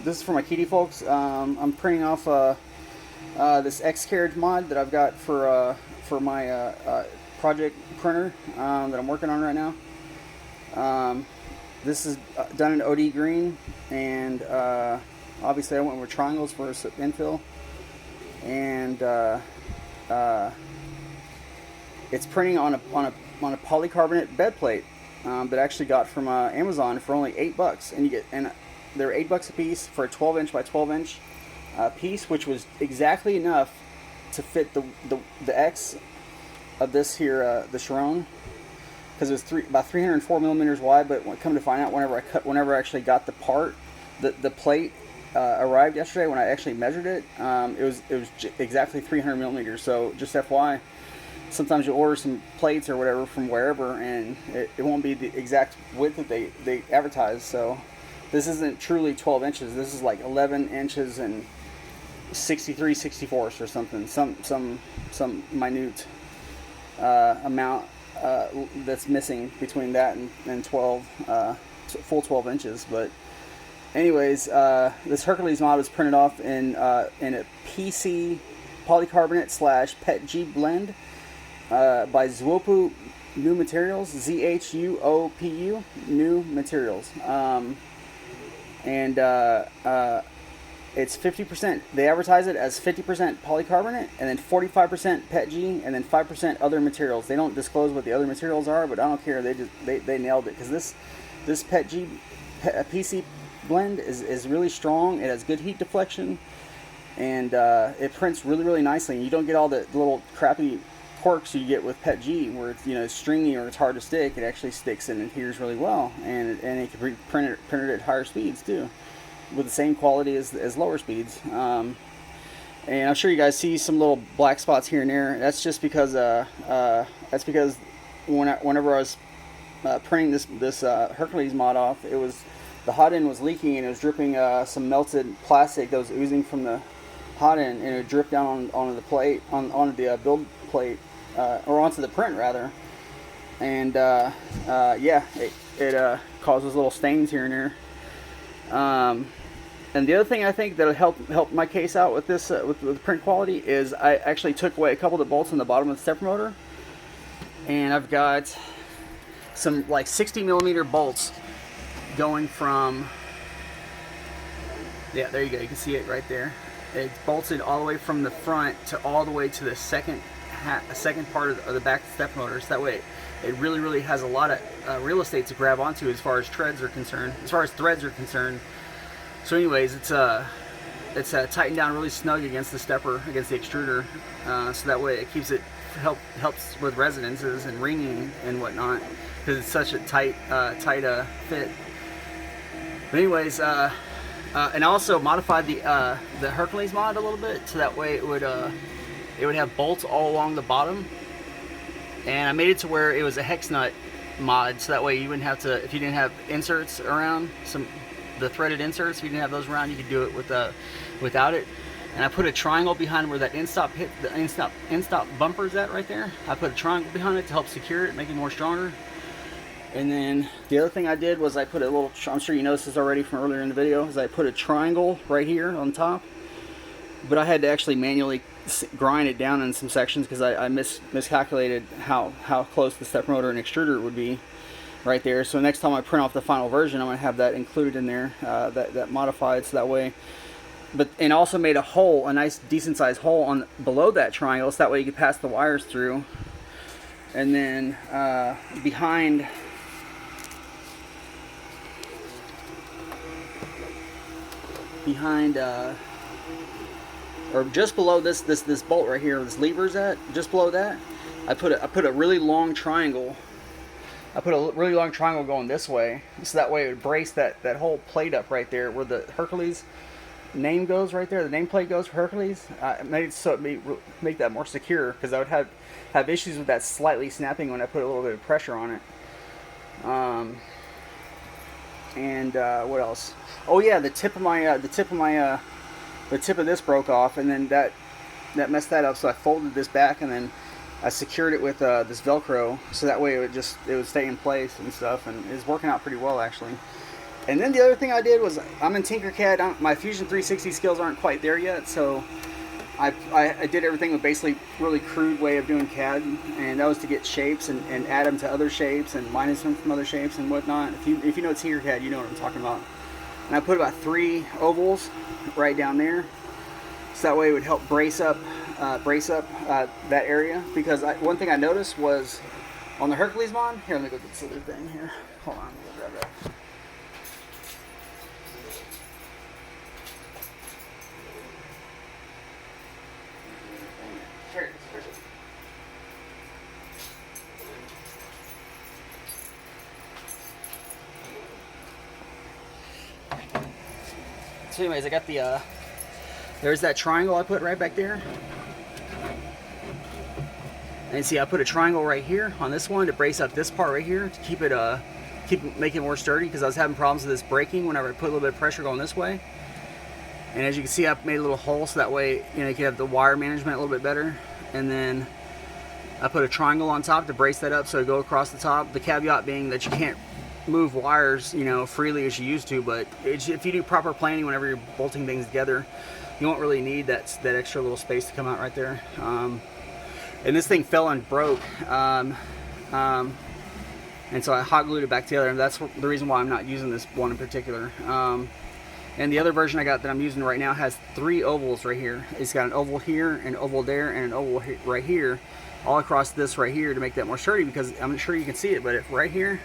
this is for my Qidi folks. I'm printing off this X Carriage mod that I've got for my project printer that I'm working on right now. This is done in OD green, and obviously I went with triangles for infill, and it's printing on a polycarbonate bed plate that I actually got from Amazon for only $8, and they're $8 a piece for a 12-inch by 12-inch piece, which was exactly enough to fit the X of this here, the Chiron, because it was about 304 millimeters wide. But come to find out, whenever I actually got the part, the plate arrived yesterday. When I actually measured it, it was exactly 300 millimeters. So just FYI, sometimes you order some plates or whatever from wherever, and it won't be the exact width that they advertise. So this isn't truly 12 inches. This is like 11 inches and 63/64 or something. Some minute amount that's missing between that and 12 full 12 inches. But anyways, this Hercules Mod was printed off in a PC polycarbonate / PETG blend by Zhuopu New Materials, ZHUOPU New Materials, and it's 50%. They advertise it as 50% polycarbonate, and then 45% PETG, and then 5% other materials. They don't disclose what the other materials are, but I don't care. They nailed it, because this PETG PC blend is really strong. It has good heat deflection, and it prints really nicely. You don't get all the little crappy quirks you get with PETG, where it's stringy or it's hard to stick. It actually sticks and adheres really well, and it can be printed at higher speeds too, with the same quality as lower speeds. And I'm sure you guys see some little black spots here and there. That's just because whenever I was printing this Hercules Mod off, the hot end was leaking, and it was dripping some melted plastic that was oozing from the hot end, and it dripped down onto the plate, onto the build plate, or onto the print rather. And yeah, it causes little stains here and there. And the other thing I think that'll help my case out with this with print quality is I actually took away a couple of the bolts on the bottom of the stepper motor, and I've got some like 60 millimeter bolts going from, yeah, there you go, you can see it right there. It's bolted all the way from the front to all the way to the second part of the back step motor. So that way it really has a lot of real estate to grab onto as far as threads are concerned. So anyways, it's tightened down really snug against the stepper, against the extruder, so that way it keeps it helps with resonances and ringing and whatnot, because it's such a tight fit. But anyways, and I also modified the Hercules Mod a little bit, so that way it would have bolts all along the bottom, and I made it to where it was a hex nut mod, so that way you wouldn't have to, if you didn't have inserts around, the threaded inserts, if you didn't have those around, you could do it without it. And I put a triangle behind where that in-stop bumper is at right there. I put a triangle behind it to help secure it, make it more stronger. And then the other thing I did was I put a little, I'm sure you noticed this already from earlier in the video, is I put a triangle right here on top, but I had to actually manually grind it down in some sections, because I miscalculated how close the step motor and extruder would be right there. So next time I print off the final version, I'm going to have that included in there, that modified, so that way. And also made a hole, a nice decent sized hole below that triangle, so that way you could pass the wires through. And then behind or just below this bolt right here, where this lever's at, just below that, I put a really long triangle. I put a really long triangle going this way, so that way it would brace that whole plate up right there where the Hercules name goes right there. The nameplate goes for Hercules. Made it so it make that more secure, because I would have issues with that slightly snapping when I put a little bit of pressure on it. And what else? Oh yeah, the tip of this broke off, and then that messed that up. So I folded this back, and then I secured it with this Velcro, so that way it would stay in place and stuff, and it's working out pretty well actually. And then the other thing I did was, I'm in Tinkercad. My Fusion 360 skills aren't quite there yet, so I did everything with basically really crude way of doing CAD, and that was to get shapes and add them to other shapes and minus them from other shapes and whatnot. If you know Tinkercad, you know what I'm talking about. And I put about 3 ovals right down there, so that way it would help brace up that area. Because one thing I noticed was on the Hercules Mod. Here, let me go get this other thing here. Hold on, let me go grab that. So anyways, I got the, there's that triangle I put right back there. And see, I put a triangle right here on this one to brace up this part right here to make it more sturdy, because I was having problems with this breaking whenever I put a little bit of pressure going this way. And as you can see, I made a little hole so that way, you know, you can have the wire management a little bit better. And then I put a triangle on top to brace that up so it go across the top. The caveat being that you can't move wires, you know, freely as you used to, but if you do proper planning whenever you're bolting things together, you won't really need that extra little space to come out right there. And this thing fell and broke, and so I hot glued it back together, and that's the reason why I'm not using this one in particular. And the other version I got that I'm using right now has 3 ovals right here. It's got an oval here, an oval there, and an oval right here, all across this right here to make that more sturdy, because I'm not sure you can see it, but if right here,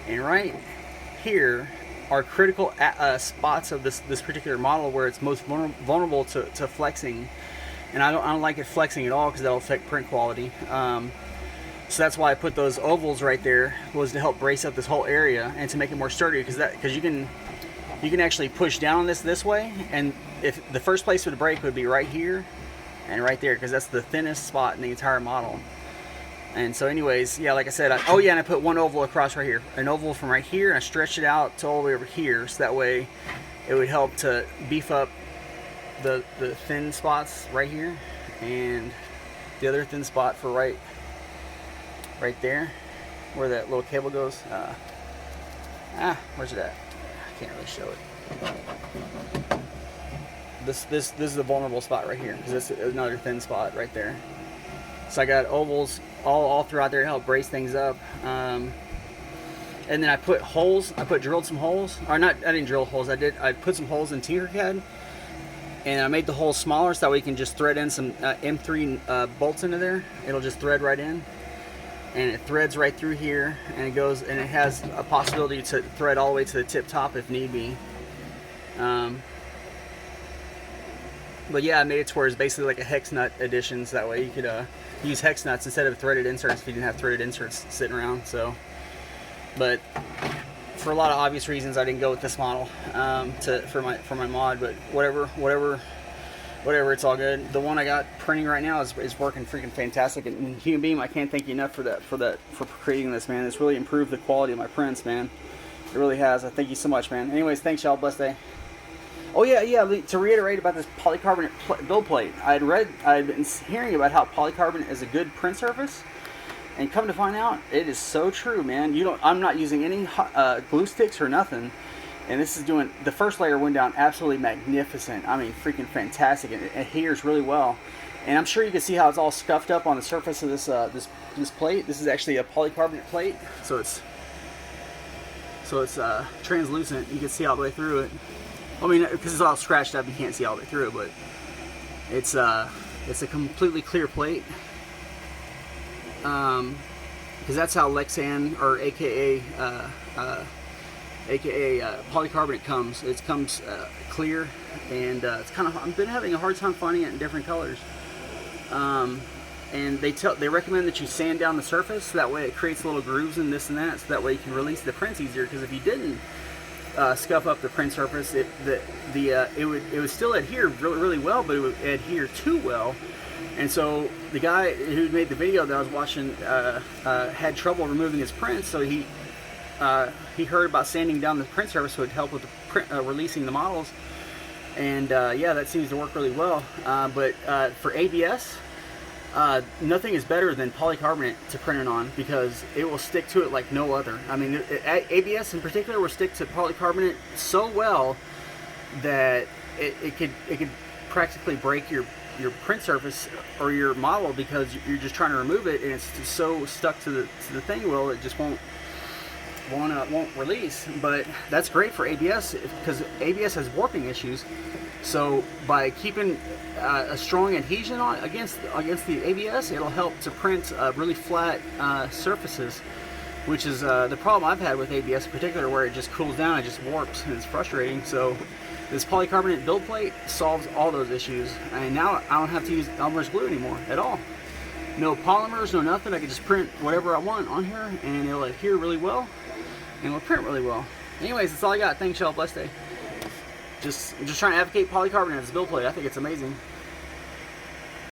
and right here are critical spots of this particular model where it's most vulnerable to flexing, and I don't like it flexing at all, because that'll affect print quality. So that's why I put those ovals right there, was to help brace up this whole area and to make it more sturdy, because you can actually push down on this way, and if the first place would break would be right here and right there, because that's the thinnest spot in the entire model. And so anyways, yeah, like I said, oh yeah, and I put one oval across right here, an oval from right here, and I stretched it out to all the way over here, so that way it would help to beef up the thin spots right here, and the other thin spot for right there, where that little cable goes. Where's it at? I can't really show it. This is a vulnerable spot right here, because this is another thin spot right there. So I got ovals all throughout there to help brace things up. And then I put holes. I drilled some holes, or not. I didn't drill holes. I put some holes in Tinkercad, and I made the holes smaller so that we can just thread in some M3 bolts into there. It'll just thread right in, and it threads right through here, and it goes, and it has a possibility to thread all the way to the tip top if need be. But yeah, I made it to where it's basically like a hex nut edition, so that way you could use hex nuts instead of threaded inserts if you didn't have threaded inserts sitting around. So, but for a lot of obvious reasons, I didn't go with this model for my mod. But whatever, it's all good. The one I got printing right now is working freaking fantastic. And Human Beam, I can't thank you enough for creating this, man. It's really improved the quality of my prints, man. It really has. I thank you so much, man. Anyways, thanks, y'all. Blessed day. Oh yeah. To reiterate about this polycarbonate build plate, I'd been hearing about how polycarbonate is a good print surface, and come to find out, it is so true, man. I'm not using any glue sticks or nothing, and this is doing. The first layer went down absolutely magnificent. I mean, freaking fantastic. It adheres really well, and I'm sure you can see how it's all scuffed up on the surface of this this plate. This is actually a polycarbonate plate, so it's translucent. You can see all the way through it. I mean, because it's all scratched up, you can't see all the way through it, but it's a completely clear plate. Because that's how Lexan, or AKA polycarbonate comes. It comes clear, and it's kind of. I've been having a hard time finding it in different colors. And they recommend that you sand down the surface, so that way it creates little grooves and this and that, so that way you can release the prints easier. Because if you didn't scuff up the print surface, it would still adhere really well, but it would adhere too well. And so the guy who made the video that I was watching had trouble removing his prints, so he heard about sanding down the print surface, so it would help with the releasing the models. And yeah, that seems to work really well. But for ABS, Nothing is better than polycarbonate to print it on because it will stick to it like no other. I mean, ABS in particular will stick to polycarbonate so well that it could practically break your print surface or your model because you're just trying to remove it and it's so stuck to the thing. Well, it just won't release. But that's great for ABS because ABS has warping issues. So by keeping a strong adhesion on against the ABS, it'll help to print really flat surfaces, which is the problem I've had with ABS in particular, where it just cools down, it just warps, and it's frustrating. So this polycarbonate build plate solves all those issues, and now I don't have to use Elmer's glue anymore at all. No polymers, no nothing. I can just print whatever I want on here, and it'll adhere really well, and it'll print really well. Anyways, that's all I got. Thanks, y'all. Blessed day. I'm just trying to advocate polycarbonate as a build plate. I think it's amazing.